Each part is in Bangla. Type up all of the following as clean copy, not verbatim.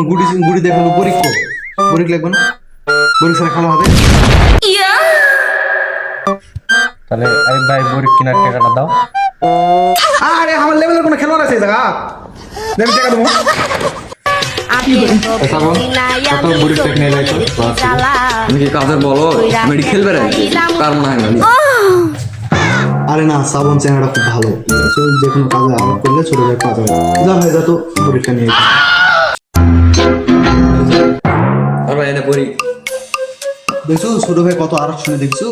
গুড়ি গুড়ি দেখালো বরিক বরিক লাগবে না বরিক ছাড়া খেলা হবে তাহলে এই ভাই বরিক কেনার টাকাটা দাও। আরে আমার লেভেলের কোনো খেলোয়াড় আছে এই জায়গা দেন টাকা দেবো তুমি কি কাজের বলো মেডি খেলবে রে তার মনে হয় না। আরে না শ্রাবণ চ্যানেলটা খুব ভালো যে কোনো কাজে আলাপ করলে ছোট ভাই কাজ হবে যা ভাই যা তো পরীক্ষা নিয়ে আর ভাই এনে পড়ি দেখছো ছোট ভাই কত আরো শুনে দেখছো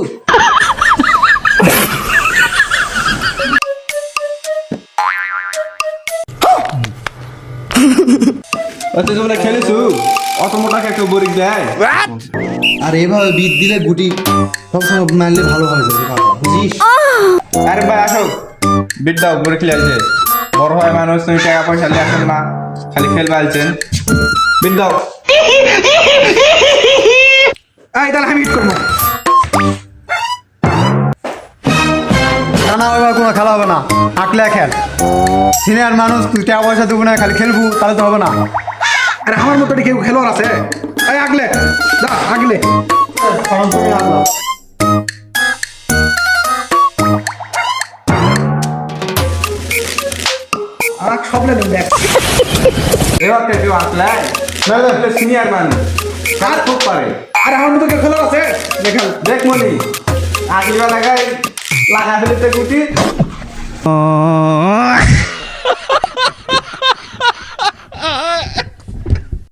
আচ্ছা তোমরা খেলেছো অত মোটা কেউ বরিক দেয়? আর এভাবে বিট দিলে গুটি সবসময় মারলে ভালো হয়ে যাবে বাবা বুঝিস আরে ভাই আসো বিট দাও বরিক খেলছে বড় হয় মানুষ তুমি টাকা পয়সা নিয়ে আসেন না খালি খেলবে আলছেন বিট দাও। এই তাহলে আমি হিট করবো না না ওইভাবে কোনো খেলা হবে না আঁকলে খেল সিনিয়র মানুষ তুই টাকা পয়সা দেবো না খালি খেলবো তাহলে তো হবে না আরে আমার মতো কেউ খেলোয়াড় আছে এই আগলে দা আগলে আর সবলে দেখ এবার কেউ আসলে সিনিয়র মানুষ কাজ খুব পারে। আরে আমার মতো কেউ খেলোয়াড় আছে দেখাল দেখ মনি আগলিবা লাগাই লাগা ফেলতে গুটি